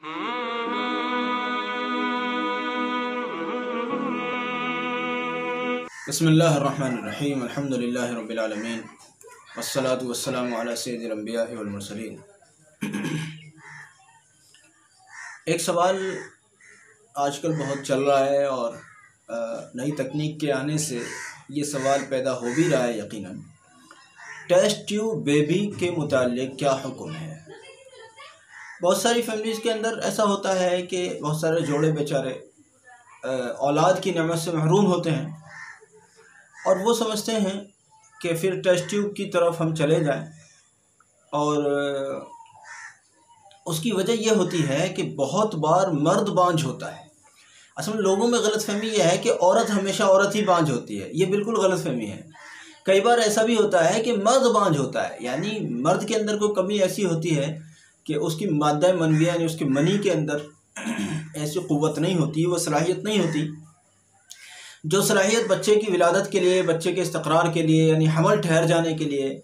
बिस्मिल्लाहिर्रहमानिर्रहीम अल्हम्दुलिल्लाहि रब्बिल आलमीन वस्सलातु वस्सलामु अला सय्यिदिल अंबिया'i वल मुरसलीन। एक सवाल आजकल बहुत चल रहा है और नई तकनीक के आने से ये सवाल पैदा हो भी रहा है यकीनन। टेस्ट ट्यूब बेबी के मुताल्लिक क्या हुक्म है? बहुत सारी फैमिलीज़ के अंदर ऐसा होता है कि बहुत सारे जोड़े बेचारे औलाद की नेमत से महरूम होते हैं और वो समझते हैं कि फिर टेस्ट ट्यूब की तरफ हम चले जाएं, और उसकी वजह यह होती है कि बहुत बार मर्द बांझ होता है। असल में लोगों में गलतफहमी यह है कि औरत हमेशा औरत ही बांझ होती है। ये बिल्कुल गलतफहमी है। कई बार ऐसा भी होता है कि मर्द बांझ होता है, यानी मर्द के अंदर कोई कमी ऐसी होती है कि उसकी मादा मनविया यानी उसके मनी के अंदर ऐसी क़ुव्वत नहीं होती, वो सलाहियत नहीं होती जो सलाहियत बच्चे की विलादत के लिए, बच्चे के इस्तक़रार के लिए यानी हमल ठहर जाने के लिए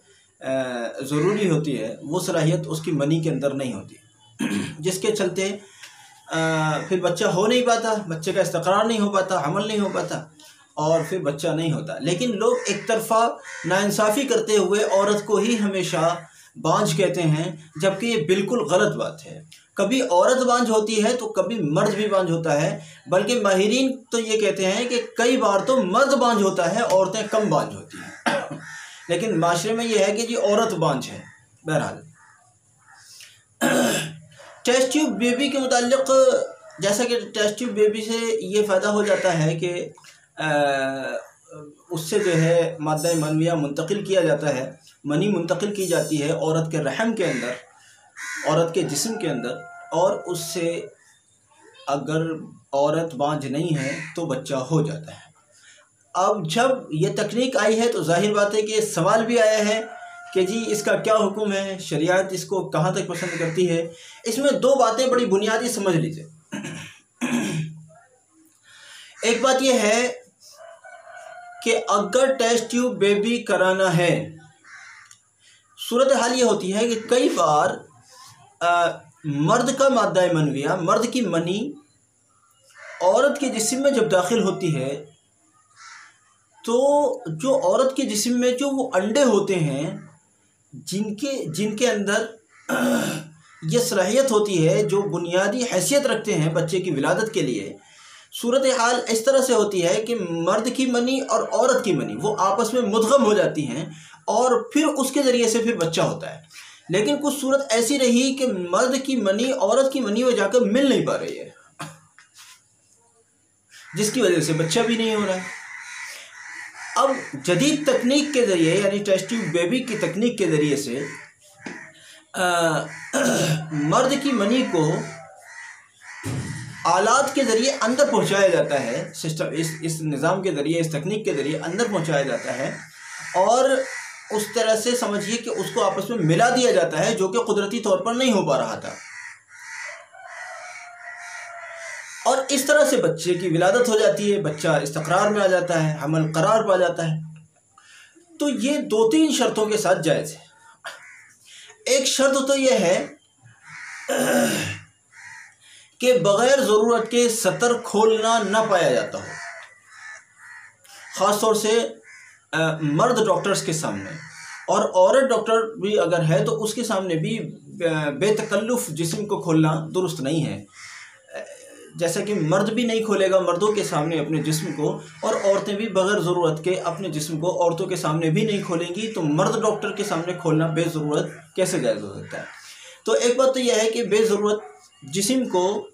ज़रूरी होती है, वो सलाहियत उसकी मनी के अंदर नहीं होती जिसके चलते फिर बच्चा हो नहीं पाता, बच्चे का इस्तक़रार नहीं हो पाता, हमल नहीं हो पाता और फिर बच्चा नहीं होता। लेकिन लोग एक तरफ़ा नाइंसाफ़ी करते हुए औरत को ही हमेशा बांझ कहते हैं, जबकि ये बिल्कुल गलत बात है। कभी औरत बांझ होती है तो कभी मर्द भी बांझ होता है, बल्कि माहिरीन तो ये कहते हैं कि कई बार तो मर्द बांझ होता है, औरतें कम बांझ होती हैं लेकिन माशरे में ये है कि जी औरत बांझ है। बहरहाल टेस्ट ट्यूब बेबी के मुताल्लिक़, जैसा कि टेस्ट ट्यूब बेबी से ये फ़ायदा हो जाता है कि उससे जो है मादा मनविया मुंतकिल किया जाता है, मनी मुंतकिल की जाती है औरत के रहम के अंदर, औरत के जिस्म के अंदर, और उससे अगर औरत बांझ नहीं है तो बच्चा हो जाता है। अब जब ये तकनीक आई है तो जाहिर बात है कि सवाल भी आया है कि जी इसका क्या हुक्म है, शरीयत इसको कहाँ तक पसंद करती है। इसमें दो बातें बड़ी बुनियादी समझ लीजिए। एक बात यह है कि अगर टेस्ट ट्यूब बेबी कराना है, सूरत हाल ये होती है कि कई बार मर्द का मादा मनविया, मर्द की मनी औरत के जिस्म में जब दाखिल होती है तो जो औरत के जिस्म में जो वो अंडे होते हैं जिनके अंदर ये सलाहियत होती है, जो बुनियादी हैसियत रखते हैं बच्चे की विलादत के लिए, सूरत हाल इस तरह से होती है कि मर्द की मनी और औरत की मनी वो आपस में मुद्गम हो जाती हैं और फिर उसके ज़रिए से फिर बच्चा होता है। लेकिन कुछ सूरत ऐसी रही कि मर्द की मनी औरत की मनी में जाकर मिल नहीं पा रही है, जिसकी वजह से बच्चा भी नहीं हो रहा है। अब जदीद तकनीक के ज़रिए यानी टेस्ट ट्यूब बेबी की तकनीक के ज़रिए से मर्द की मनी को आलात के ज़रिए अंदर पहुंचाया जाता है। सिस्टम इस निज़ाम के ज़रिए, इस तकनीक के ज़रिए अंदर पहुंचाया जाता है और उस तरह से समझिए कि उसको आपस में मिला दिया जाता है, जो कि कुदरती तौर पर नहीं हो पा रहा था, और इस तरह से बच्चे की विलादत हो जाती है, बच्चा इस्तक़रार में आ जाता है, हमल करार पा जाता है। तो ये दो तीन शर्तों के साथ जायज़ है। एक शर्त तो यह है कि बग़ैर ज़रूरत के सतर खोलना न पाया जाता हो, ख़ास तौर से मर्द डॉक्टर्स के सामने, और औरत डॉक्टर भी अगर है तो उसके सामने भी बेतकल्लुफ़ जिस्म को खोलना दुरुस्त नहीं है। जैसा कि मर्द भी नहीं खोलेगा मर्दों के सामने अपने जिस्म को, और औरतें भी बग़ैर ज़रूरत के अपने जिस्म को औरतों के सामने भी नहीं खोलेंगी, तो मर्द डॉक्टर के सामने खोलना बेज़रूरत कैसे जायज़ हो सकता है? तो एक बात तो यह है कि बेज़रूरत जिस्म को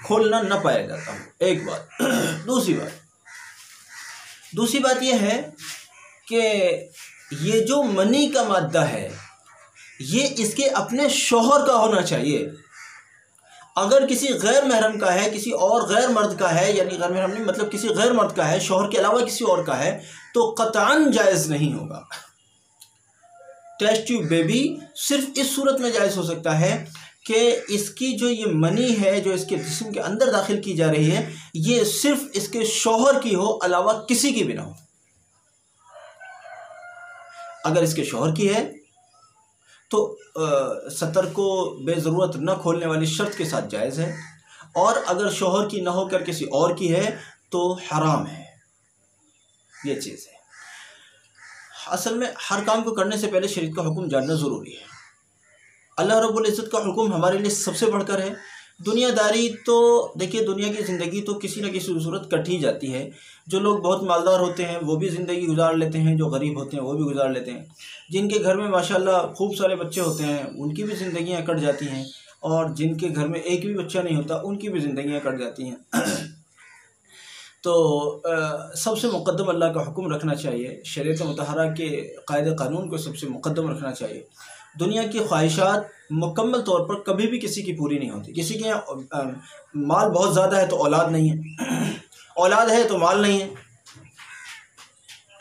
खोलना न पाया जाता हो, एक बात। दूसरी बात यह है कि ये जो मनी का मादा है ये इसके अपने शौहर का होना चाहिए। अगर किसी गैर महरम का है, किसी और गैर मर्द का है, यानी गैर महरम नहीं मतलब किसी गैर मर्द का है, शौहर के अलावा किसी और का है, तो क़तअन जायज़ नहीं होगा। टेस्ट ट्यूब बेबी सिर्फ इस सूरत में जायज़ हो सकता है कि इसकी जो ये मनी है जो इसके जिस्म के अंदर दाखिल की जा रही है, ये सिर्फ इसके शौहर की हो, अलावा किसी की भी ना हो। अगर इसके शौहर की है तो सतर को बेज़रूरत न खोलने वाली शर्त के साथ जायज़ है, और अगर शोहर की न होकर किसी और की है तो हराम है। ये चीज़ है। असल में हर काम को करने से पहले शरीयत का हुक्म जानना ज़रूरी है। अल्लाह रब्बुल इज़्ज़त का हुक्म हमारे लिए सबसे बढ़कर है। दुनियादारी तो देखिए, दुनिया की ज़िंदगी तो किसी न किसी सूरत कट ही जाती है। जो लोग बहुत मालदार होते हैं वो भी ज़िंदगी गुजार लेते हैं, जो गरीब होते हैं वो भी गुजार लेते हैं। जिनके घर में माशाल्लाह खूब सारे बच्चे होते हैं उनकी भी ज़िंदगियाँ कट जाती हैं, और जिनके घर में एक भी बच्चा नहीं होता उनकी भी ज़िंदगियाँ कट जाती हैं। तो सबसे मुक़द्दम अल्लाह का हुक्म रखना चाहिए, शरीयत मुतहरा के कायदे कानून को सबसे मुक़द्दम रखना चाहिए। दुनिया की ख्वाहिशात मुकम्मल तौर पर कभी भी किसी की पूरी नहीं होती। किसी के यहाँ माल बहुत ज़्यादा है तो औलाद नहीं है, औलाद है तो माल नहीं है,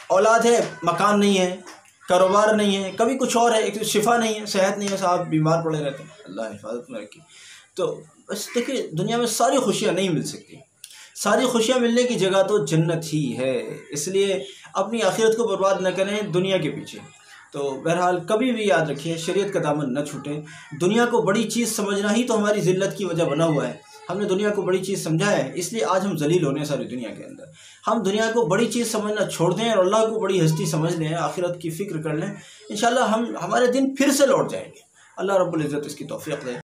औलाद है मकान नहीं है, कारोबार नहीं है, कभी कुछ और है, एक शिफा नहीं है, सेहत नहीं है, साहब बीमार पड़े रहते हैं, अल्लाह हिफाजत में रखे। तो बस देखिए, दुनिया में सारी खुशियाँ नहीं मिल सकती। सारी खुशियाँ मिलने की जगह तो जन्नत ही है, इसलिए अपनी आखिरत को बर्बाद न करें दुनिया के पीछे। तो बहरहाल कभी भी याद रखिए, शरीयत का दामन न छूटे। दुनिया को बड़ी चीज़ समझना ही तो हमारी ज़िल्लत की वजह बना हुआ है। हमने दुनिया को बड़ी चीज़ समझा है, इसलिए आज हम जलील होने सारी दुनिया के अंदर। हम दुनिया को बड़ी चीज़ समझना छोड़ दें और अल्लाह को बड़ी हस्ती समझ लें, आखिरत की फ़िक्र कर लें, इंशाअल्लाह हम हमारे दिन फिर से लौट जाएंगे। अल्लाह रब्बुल इज़्ज़त इसकी तौफ़ीक़ दे।